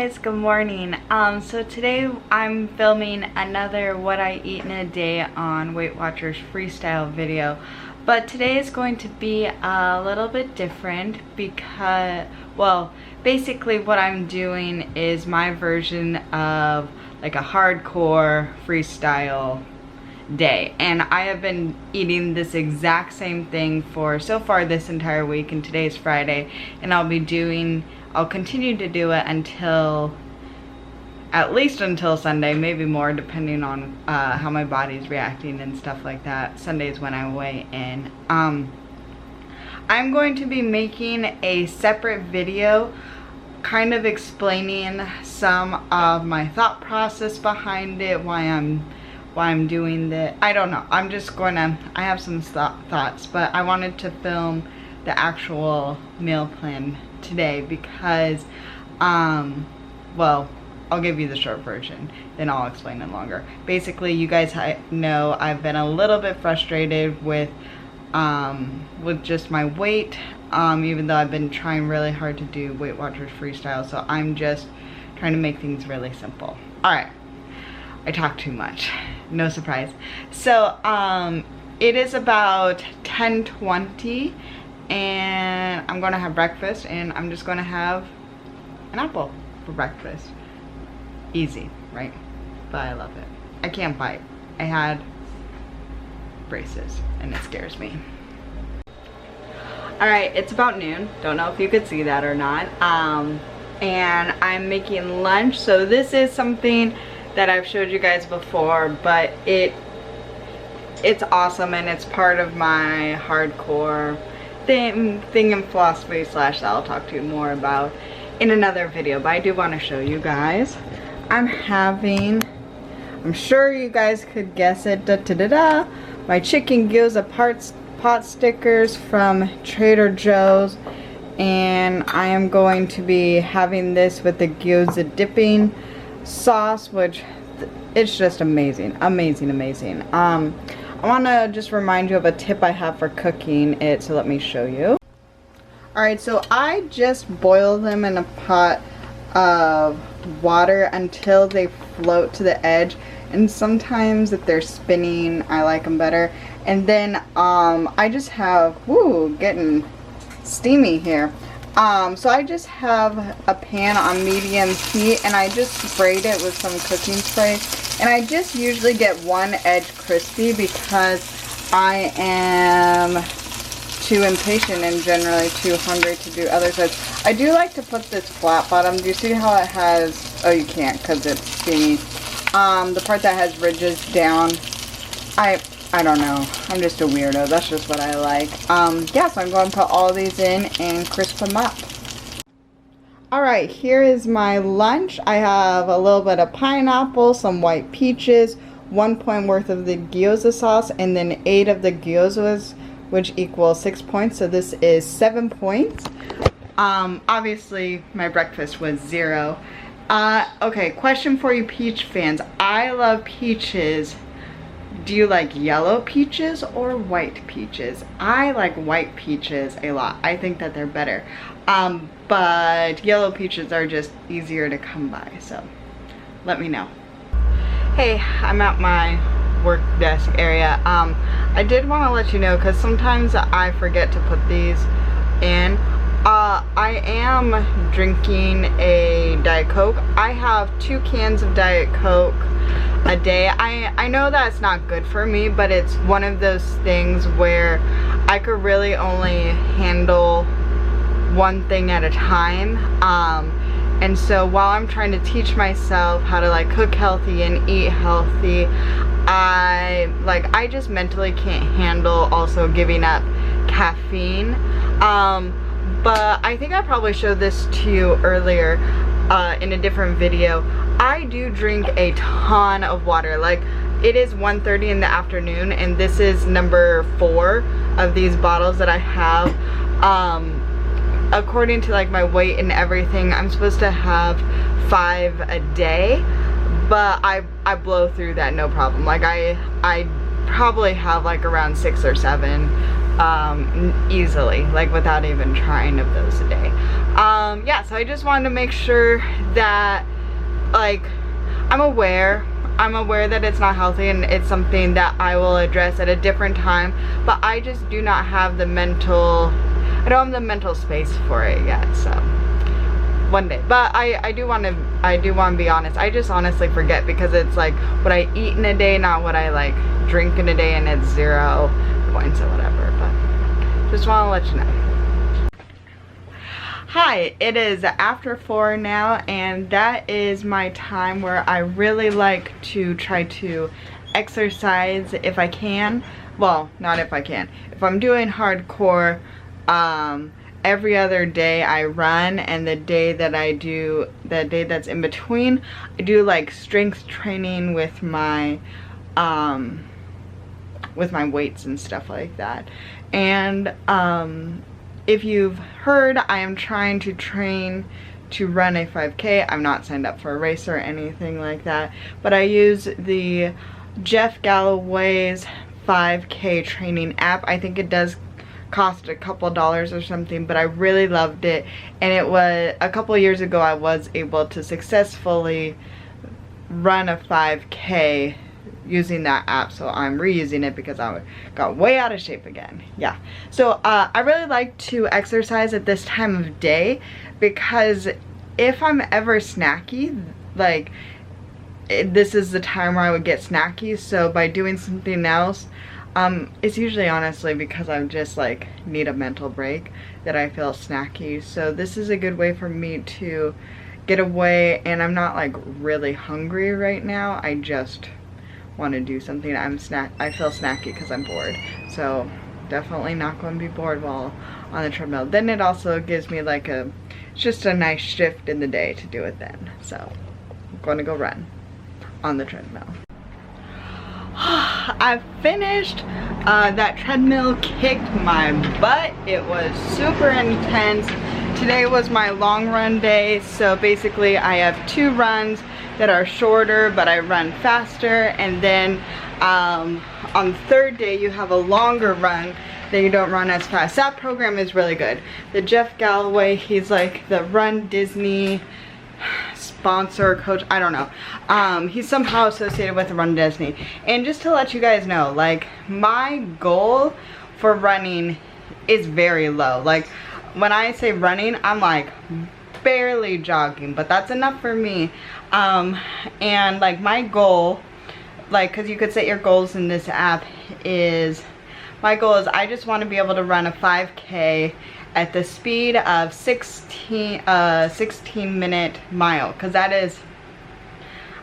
guys, good morning. So today I'm filming another what I eat in a day on Weight Watchers Freestyle video. But today is going to be a little bit different because, well, basically what I'm doing is my version of like a hardcore freestyle day. And I have been eating this exact same thing for so far this entire week, and today's Friday, and I'll continue to do it until, at least until Sunday, maybe more depending on how my body's reacting and stuff like that. Sunday's when I weigh in. I'm going to be making a separate video kind of explaining some of my thought process behind it, why I'm doing that. I don't know. I have some thoughts, but I wanted to film the actual meal plan today because, well, I'll give you the short version, then I'll explain it longer. Basically, you guys know I've been a little bit frustrated with just my weight, even though I've been trying really hard to do Weight Watchers Freestyle, so I'm just trying to make things really simple. Alright, I talk too much, no surprise. So, it is about 10:20, and I'm gonna have breakfast, and I'm just gonna have an apple for breakfast. Easy, right? But I love it. I can't bite. I had braces and it scares me. Alright, it's about noon. Don't know if you could see that or not. And I'm making lunch. So this is something that I've showed you guys before, but it's awesome, and it's part of my hardcore thing and philosophy slash that I'll talk to you more about in another video. But I do want to show you guys. I'm sure you guys could guess it, my chicken gyoza pot stickers from Trader Joe's, and I am going to be having this with the gyoza dipping sauce, which it's just amazing. I want to just remind you of a tip I have for cooking it, so let me show you. Alright, so I just boil them in a pot of water until they float to the edge, and sometimes if they're spinning I like them better. And then I just have, getting steamy here. So I just have a pan on medium heat, and I just sprayed it with some cooking spray, and I just usually get one edge crispy because I am too impatient and generally too hungry to do other sides. I do like to put this flat bottom. Do you see how it has, oh you can't because it's steamy. The part that has ridges down, I don't know. I'm just a weirdo. That's just what I like. Yeah, so I'm going to put all these in and crisp them up. Alright, here is my lunch. I have a little bit of pineapple, some white peaches, 1 point worth of the gyoza sauce, and then 8 of the gyozas, which equals 6 points. So this is 7 points. Obviously my breakfast was 0. Okay, question for you peach fans. I love peaches. Do you like yellow peaches or white peaches? I like white peaches a lot. I think that they're better. But yellow peaches are just easier to come by, so let me know. Hey, I'm at my work desk area. I did want to let you know, because sometimes I forget to put these in. I am drinking a Diet Coke. I have 2 cans of Diet Coke a day. I know that's not good for me, but it's one of those things where I could really only handle one thing at a time. And so while I'm trying to teach myself how to like cook healthy and eat healthy, I just mentally can't handle also giving up caffeine. But I think I probably showed this to you earlier in a different video. I do drink a ton of water. Like, it is 1:30 in the afternoon, and this is number 4 of these bottles that I have. According to like my weight and everything, I'm supposed to have 5 a day, but I blow through that no problem. Like I probably have like around 6 or 7 easily, like without even trying of those a day. Yeah, so I just wanted to make sure that, like, I'm aware that it's not healthy and it's something that I will address at a different time, but I just do not have the mental, I don't have the mental space for it yet, so one day. But I do want to be honest, I just honestly forget, because it's like what I eat in a day, not what I like drink in a day, and it's 0 points or whatever. But just want to let you know. Hi, it is after 4 now, and that is my time where I really like to try to exercise if I can. Well, not if I can. If I'm doing hardcore, every other day I run, and the day that I do, the day that's in between, I do like strength training with my weights and stuff like that. And if you've heard, I am trying to train to run a 5K. I'm not signed up for a race or anything like that, but I use the Jeff Galloway's 5K training app. I think it does cost a couple dollars or something, but I really loved it. And it was a couple years ago I was able to successfully run a 5K using that app, so I'm reusing it because I got way out of shape again. Yeah, so I really like to exercise at this time of day, because if I'm ever snacky, like this is the time where I would get snacky. So by doing something else, it's usually honestly because I'm just like need a mental break that I feel snacky. So this is a good way for me to get away, and I'm not like really hungry right now. I just want to do something. I feel snacky because I'm bored, so definitely not going to be bored while on the treadmill. Then it also gives me like just a nice shift in the day to do it then. So I'm going to go run on the treadmill. I finished. That treadmill kicked my butt. It was super intense. Today was my long run day, so basically I have 2 runs that are shorter, but I run faster, and then on the 3rd day you have a longer run that you don't run as fast. That program is really good. The Jeff Galloway, he's like the Run Disney sponsor, coach, I don't know. He's somehow associated with Run Disney. And just to let you guys know, like, my goal for running is very low. Like, when I say running, I'm like barely jogging, but that's enough for me. And like my goal, like, because you could set your goals in this app, is my goal is I just want to be able to run a 5K at the speed of 16-minute mile, because that is,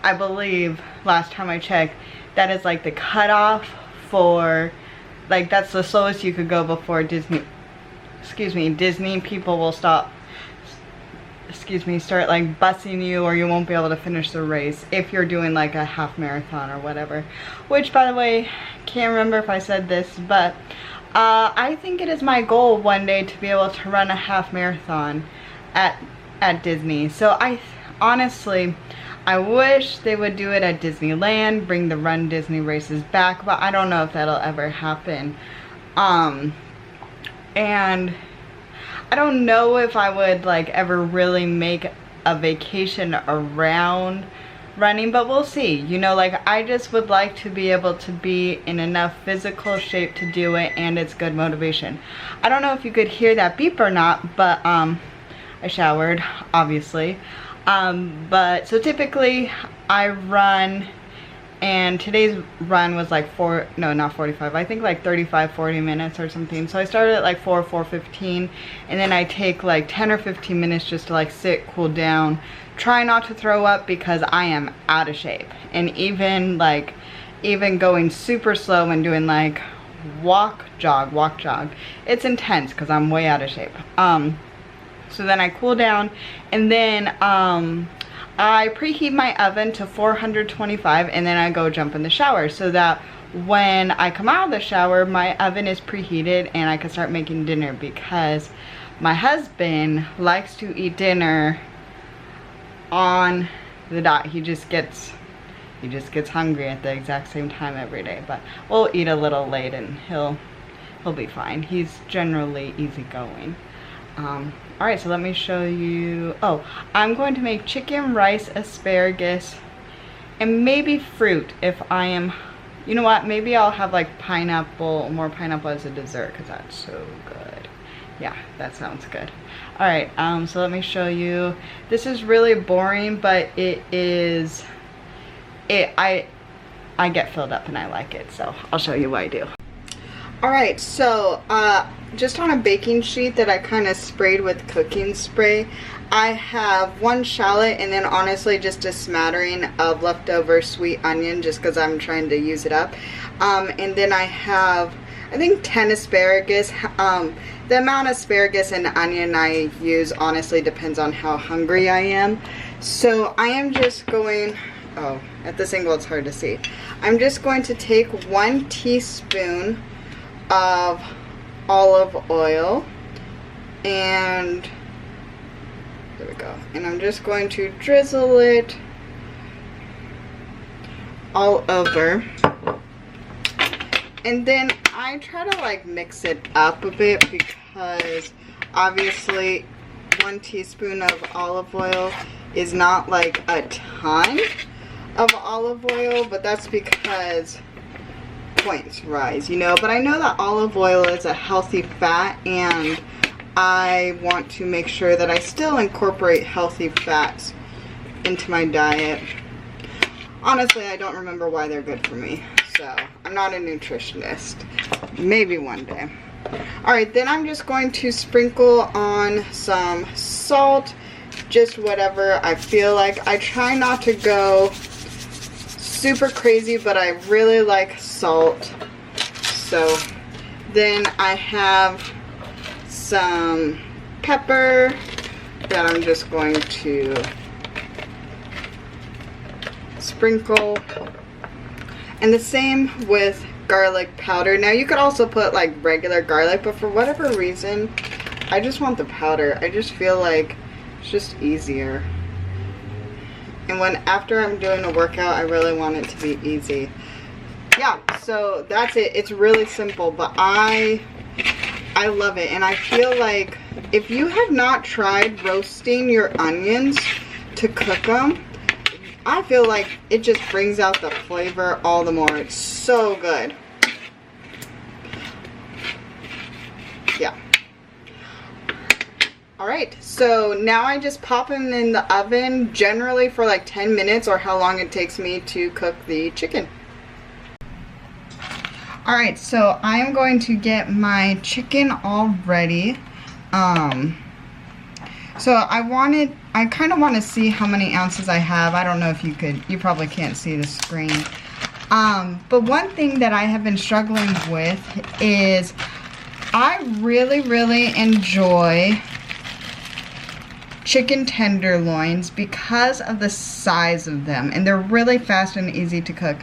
I believe last time I checked, that is like the cutoff for, like, that's the slowest you could go before Disney people will start like busing you, or you won't be able to finish the race if you're doing like a half marathon or whatever. Which, by the way, can't remember if I said this, but I think it is my goal one day to be able to run a half marathon at Disney. So honestly, I wish they would do it at Disneyland, bring the Run Disney races back, but I don't know if that'll ever happen. And I don't know if I would like ever really make a vacation around running, but we'll see. You know, like, I just would like to be able to be in enough physical shape to do it, and it's good motivation. I don't know if you could hear that beep or not, but I showered, obviously. But so typically I run, and today's run was like not 45, I think like 35-40 minutes or something. So I started at like 4:15, and then I take like 10 or 15 minutes just to like sit, cool down, try not to throw up because I am out of shape. And even going super slow and doing like walk jog, it's intense because I'm way out of shape. So then I cool down, and then I preheat my oven to 425, and then I go jump in the shower so that when I come out of the shower, my oven is preheated and I can start making dinner, because my husband likes to eat dinner on the dot. He just gets hungry at the exact same time every day, but we'll eat a little late and he'll he'll be fine. He's generally easygoing. Alright, so let me show you. Oh, I'm going to make chicken, rice, asparagus, and maybe fruit if I am, you know what, maybe I'll have like more pineapple as a dessert because that's so good. Yeah, that sounds good. Alright, so let me show you. This is really boring, but it is, I get filled up and I like it, so I'll show you what I do. Alright, so just on a baking sheet that I kind of sprayed with cooking spray, I have 1 shallot and then honestly just a smattering of leftover sweet onion just because I'm trying to use it up. And then I have, I think 10 asparagus. The amount of asparagus and onion I use honestly depends on how hungry I am. So I am just going, oh, at this angle it's hard to see. I'm just going to take 1 teaspoon of olive oil, and there we go, and I'm just going to drizzle it all over, and then I try to like mix it up a bit because obviously 1 teaspoon of olive oil is not like a ton of olive oil, but that's because points rise, you know. But I know that olive oil is a healthy fat, and I want to make sure that I still incorporate healthy fats into my diet. Honestly, I don't remember why they're good for me, so I'm not a nutritionist. Maybe one day. Alright, then I'm just going to sprinkle on some salt, just whatever I feel like. I try not to go super crazy, but I really like salt. So then I have some pepper that I'm just going to sprinkle, and the same with garlic powder. Now you could also put like regular garlic, but for whatever reason I just want the powder. I just feel like it's just easier. And when after I'm doing a workout, I really want it to be easy. Yeah, so that's it. It's really simple, but I love it. And I feel like if you have not tried roasting your onions to cook them, I feel like it just brings out the flavor all the more. It's so good. Yeah. Alright, so now I just pop them in the oven generally for like 10 minutes or how long it takes me to cook the chicken. Alright, so I am going to get my chicken all ready. So I kind of want to see how many ounces I have. I don't know if you probably can't see the screen. But one thing that I have been struggling with is I really enjoy chicken tenderloins because of the size of them, and they're really fast and easy to cook.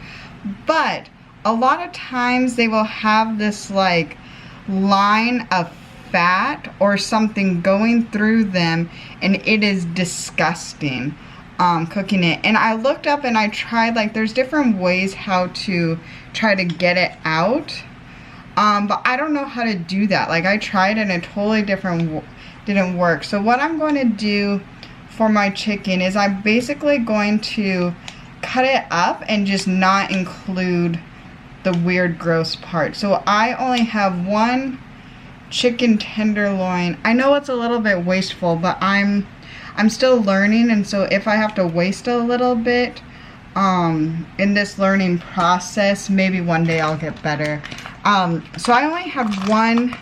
But a lot of times they will have this like line of fat or something going through them, and it is disgusting cooking it. And I looked up and I tried, like, there's different ways how to try to get it out, but I don't know how to do that. Like, I tried and it totally didn't work. So what I'm going to do for my chicken is I'm basically going to cut it up and just not include the weird gross part. So I only have 1 chicken tenderloin. I know it's a little bit wasteful, but I'm still learning, and so if I have to waste a little bit in this learning process, maybe one day I'll get better. So I only have 1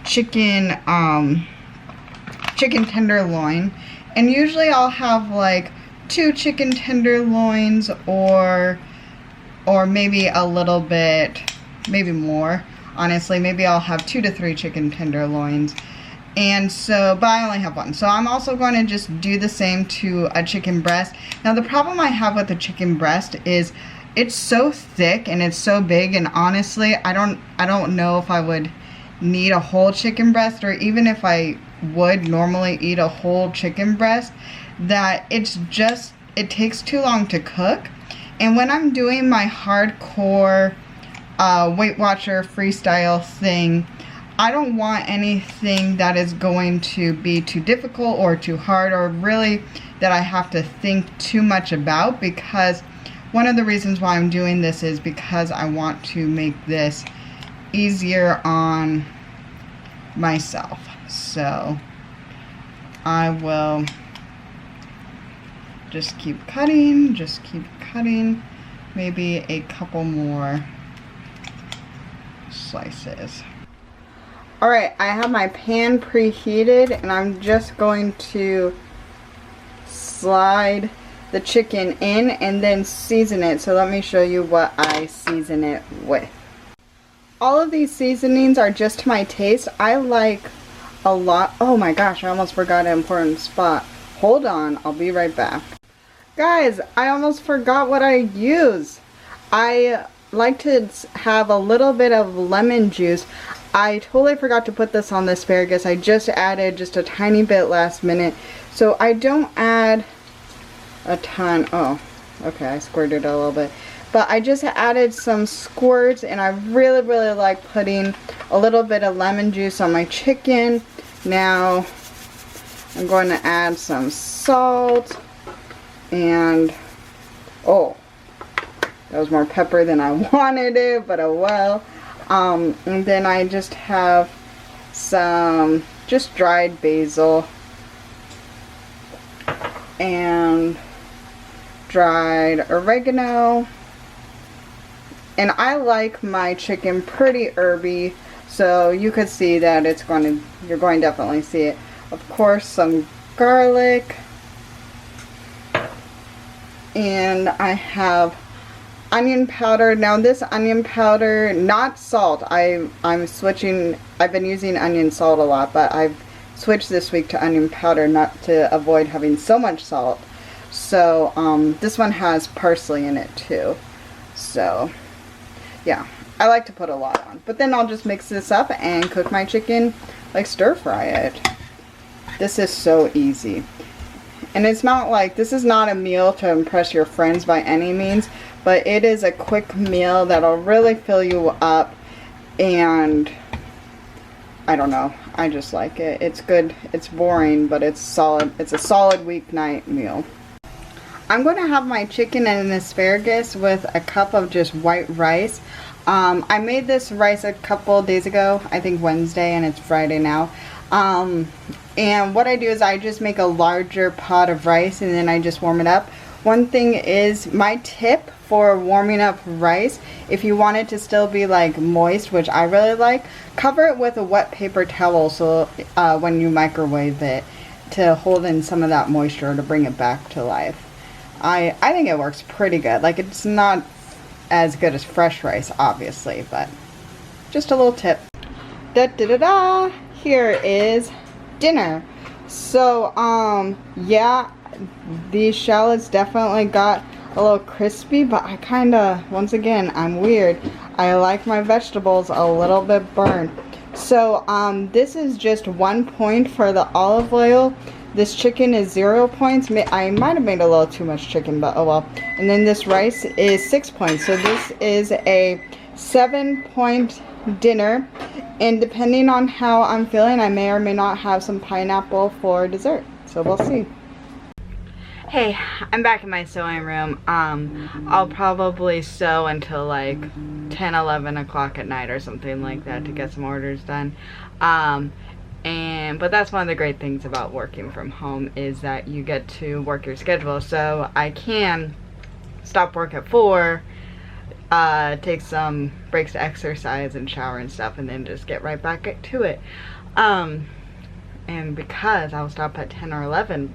chicken tenderloin, and usually I'll have like 2 chicken tenderloins or maybe a little bit, maybe more. Honestly, maybe I'll have 2 to 3 chicken tenderloins. And so, but I only have 1. So I'm also going to just do the same to a chicken breast. Now the problem I have with the chicken breast is it's so thick and it's so big, and honestly, I don't know if I would need a whole chicken breast, or even if I would normally eat a whole chicken breast, that it takes too long to cook. And when I'm doing my hardcore Weight Watcher Freestyle thing. I don't want anything that is going to be too difficult or too hard, or really that I have to think too much about, because one of the reasons why I'm doing this is because I want to make this easier on myself. So I will just keep cutting, maybe a couple more slices. Alright, I have my pan preheated, and I'm just going to slide the chicken in and then season it. So let me show you what I season it with. All of these seasonings are just to my taste. I like a lot. Oh my gosh, I almost forgot an important spot. Hold on, I'll be right back. Guys, I almost forgot what I use. I like to have a little bit of lemon juice. I totally forgot to put this on the asparagus. I just added just a tiny bit last minute. So I don't add a ton. Oh, okay, I squirted a little bit. But I just added some squirts, and I really like putting a little bit of lemon juice on my chicken. Now I'm going to add some salt, and oh, that was more pepper than I wanted it, but oh well. And then I just have some just dried basil and dried oregano. And I like my chicken pretty herby, so you could see that you're going to definitely see it. Of course, some garlic. And I have onion powder. Now this onion powder, not salt. I'm switching. I've been using onion salt a lot, but I've switched this week to onion powder, not to avoid having so much salt. So this one has parsley in it too. So yeah, I like to put a lot on. But then I'll just mix this up and cook my chicken, like stir fry it. This is so easy. And it's not like, this is not a meal to impress your friends by any means, but it is a quick meal that'll really fill you up, and I don't know, I just like it. It's good, it's boring, but it's solid. It's a solid weeknight meal. I'm going to have my chicken and asparagus with a cup of just white rice. I made this rice a couple days ago, I think Wednesday, and it's Friday now. And what I do is I just make a larger pot of rice, and then I just warm it up. One thing is, my tip for warming up rice, if you want it to still be like moist, which I really like, cover it with a wet paper towel, so when you microwave it, to hold in some of that moisture to bring it back to life. I think it works pretty good. Like, it's not as good as fresh rice, obviously, but just a little tip. Da-da-da-da! Here is dinner. So, yeah, these shallots definitely got a little crispy, but I kinda, once again, I'm weird. I like my vegetables a little bit burned. So, this is just 1 point for the olive oil. This chicken is 0 points. I might have made a little too much chicken, but oh well. And then this rice is 6 points. So this is a 7-point dinner. And depending on how I'm feeling, I may or may not have some pineapple for dessert. So we'll see. Hey, I'm back in my sewing room. I'll probably sew until like 10, 11 o'clock at night or something like that to get some orders done. But that's one of the great things about working from home, is that you get to work your schedule. So I can stop work at 4, take some breaks to exercise and shower and stuff, and then just get right back to it. And because I'll stop at 10 or 11,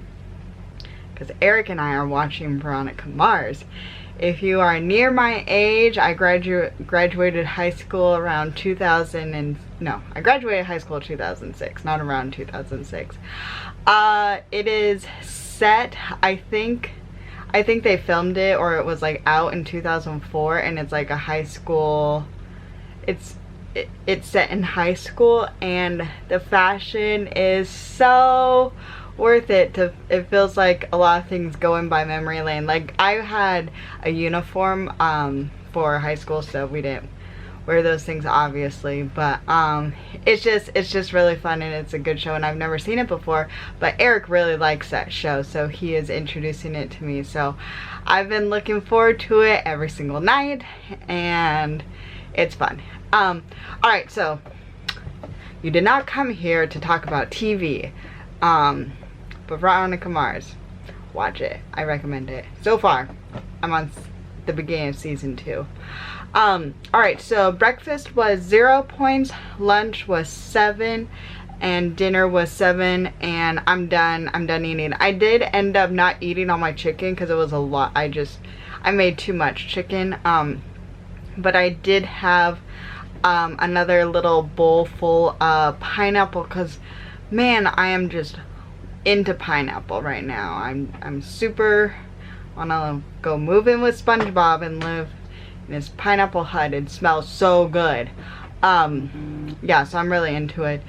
because Eric and I are watching Veronica Mars. If you are near my age, I graduated high school around 2000 I graduated high school in 2006, not around 2006. It is set, I think they filmed it, or it was like out in 2004, and it's like a high school, it's set in high school, and the fashion is so worth it. It feels like a lot of things going by memory lane. Like, I had a uniform for high school, so we didn't wear those things obviously, but it's just really fun, and it's a good show, and I've never seen it before, but Eric really likes that show, so he is introducing it to me, so I've been looking forward to it every single night, and it's fun. Alright, so you did not come here to talk about TV, but Veronica Mars, watch it. I recommend it. So far, I'm on the beginning of season 2. Alright, so breakfast was 0 points, lunch was 7, and dinner was 7, and I'm done eating. I did end up not eating all my chicken because it was a lot. I made too much chicken, but I did have another little bowl full of pineapple because, man, I am just into pineapple right now. I'm super wanna go move in with SpongeBob and live in this pineapple hut. It smells so good. Yeah, so I'm really into it.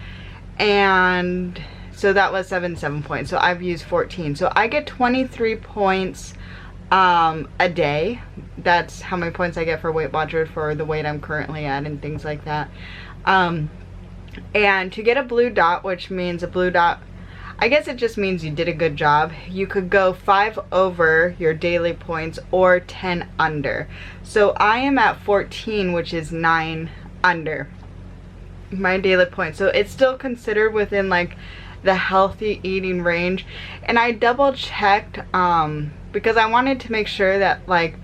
And so that was 7 points. So I've used 14. So I get 23 points a day. That's how many points I get for Weight Watchers for the weight I'm currently at and things like that. And to get a blue dot, which means a blue dot, I guess it just means you did a good job. You could go 5 over your daily points or 10 under. So I am at 14, which is 9 under my daily points. So it's still considered within like the healthy eating range. And I double checked because I wanted to make sure that like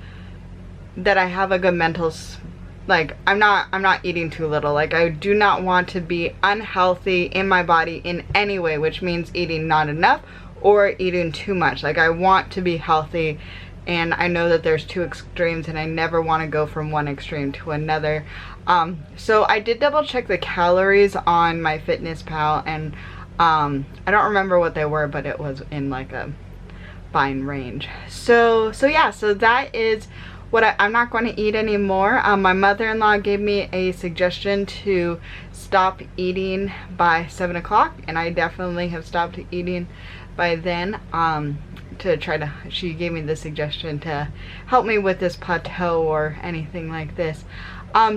that I have a good mental like I'm not eating too little. Like I do not want to be unhealthy in my body in any way, which means eating not enough or eating too much. Like I want to be healthy, and I know that there's 2 extremes, and I never want to go from one extreme to another. So I did double check the calories on MyFitnessPal, and I don't remember what they were, but it was in like a fine range. So yeah, so that is what I'm not going to eat anymore. My mother-in-law gave me a suggestion to stop eating by 7 o'clock, and I definitely have stopped eating by then. She gave me the suggestion to help me with this plateau or anything like this.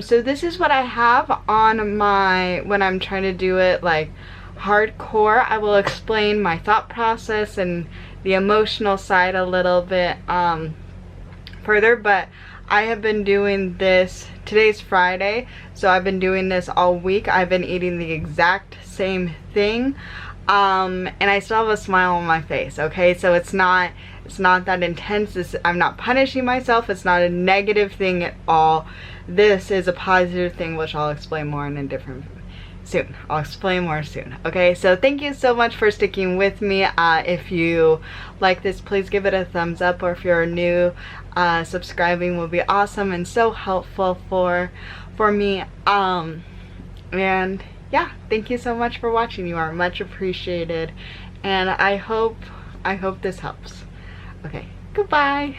So this is what I have on my, when I'm trying to do it like hardcore. I will explain my thought process and the emotional side a little bit further, but I have been doing this, today's Friday, so I've been doing this all week. I've been eating the exact same thing, and I still have a smile on my face, okay? So it's not that intense. I'm not punishing myself. It's not a negative thing at all. This is a positive thing, which I'll explain more in a different soon. I'll explain more soon. Okay, so thank you so much for sticking with me. If you like this, please give it a thumbs up, or if you're new, subscribing will be awesome and so helpful for me. And yeah, thank you so much for watching. You are much appreciated, and I hope this helps. Okay, goodbye.